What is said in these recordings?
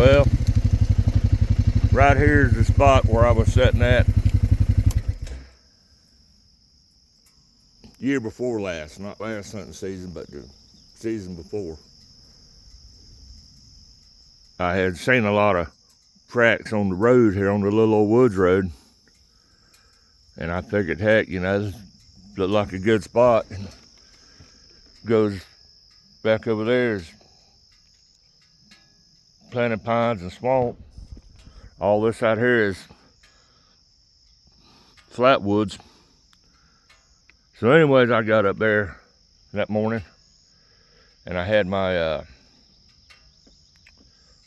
Well, right here is the spot where I was sitting at year before last. Not last hunting season, but the season before. I had seen a lot of tracks on the road here, on the little old woods road. And I figured, heck, this looked like a good spot. And goes back over there is planted pines and swamp. All this out here is flat woods. So anyways, I got up there that morning and I had my,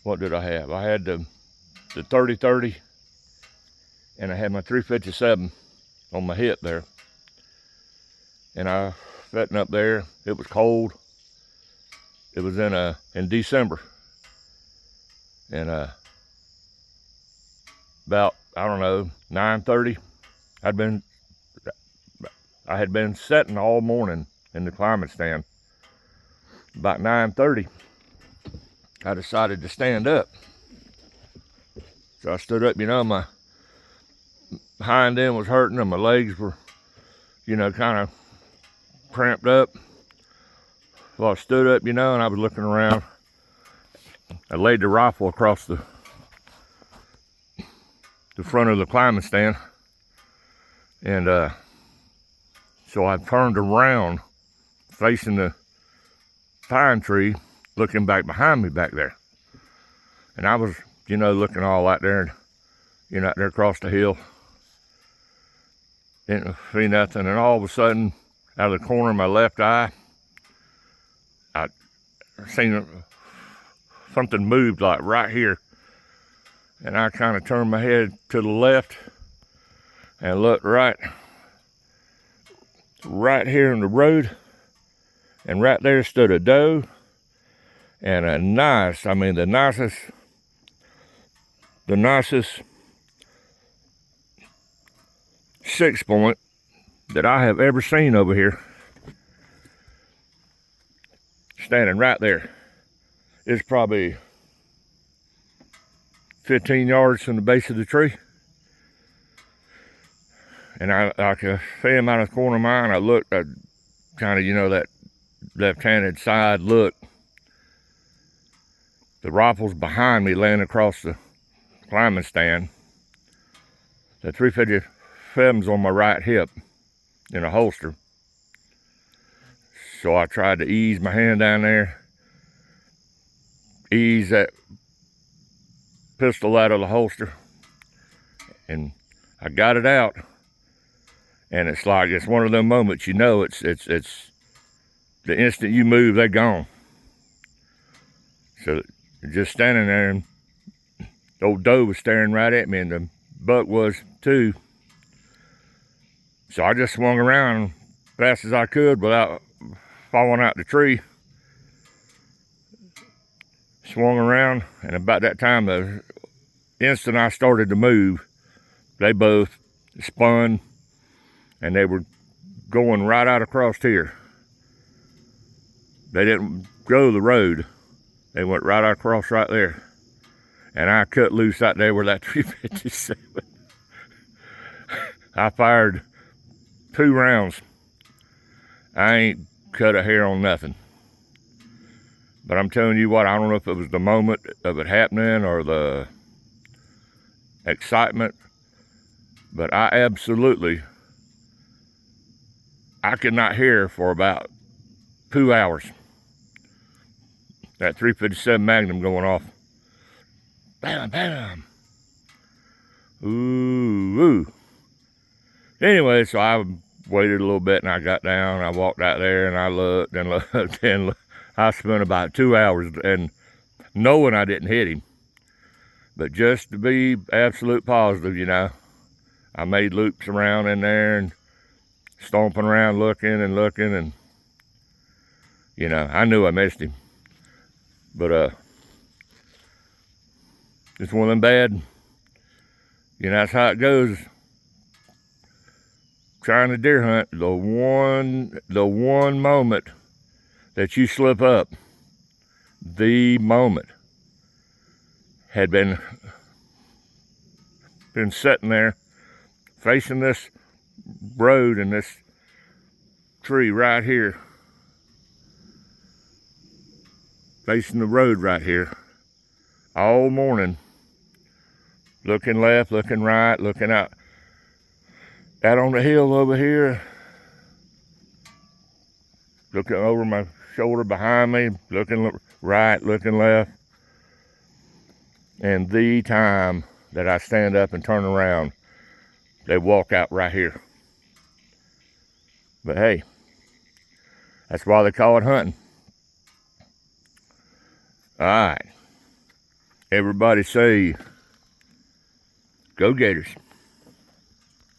what did I have? I had the 30-30 and I had my 357 on my hip there. And I sitting up there, it was cold. It was in December. And about, I don't know, 9:30, I had been sitting all morning in the climbing stand. About 9:30, I decided to stand up. So I stood up, my hind end was hurting and my legs were, kind of cramped up. So I stood up, and I was looking around. I laid the rifle across the front of the climbing stand. And so I turned around facing the pine tree, looking back behind me back there. And I was, looking all out there, and, out there across the hill. Didn't see nothing. And all of a sudden, out of the corner of my left eye, I seen something moved like right here. And I kind of turned my head to the left and looked right here in the road. And right there stood a doe and the nicest 6-point that I have ever seen over here. Standing right there. It's probably 15 yards from the base of the tree. And I could see him out of the corner of my eye, and I looked, I kind of, that left-handed side look. The rifle's behind me laying across the climbing stand. The 357's on my right hip in a holster. So I tried to ease my hand down there, ease that pistol out of the holster, and I got it out. And it's like, it's one of them moments, it's the instant you move, they're gone. So just standing there, and the old doe was staring right at me, and the buck was too. So I just swung around as fast as I could without falling out the tree. Swung around, and about that time, the instant I started to move, they both spun, and they were going right out across here. They didn't go the road. They went right across right there. And I cut loose out there with that 357. I fired 2 rounds. I ain't cut a hair on nothing. But I'm telling you what, I don't know if it was the moment of it happening or the excitement, but I could not hear for about 2 hours. That 357 Magnum going off. Bam, bam. Ooh, ooh. Anyway, so I waited a little bit and I got down. I walked out there and I looked and looked and looked. I spent about 2 hours and knowing I didn't hit him. But just to be absolute positive, I made loops around in there and stomping around looking and, I knew I missed him. But it's one of them bad, that's how it goes. Trying to deer hunt, the one moment that you slip up, the moment. had been sitting there facing this road and this tree right here, facing the road right here all morning, looking left, looking right, looking out on the hill over here, looking over my shoulder behind me, looking right, looking left. And the time that I stand up and turn around, they walk out right here. But hey, that's why they call it hunting. All right. Everybody say, go Gators.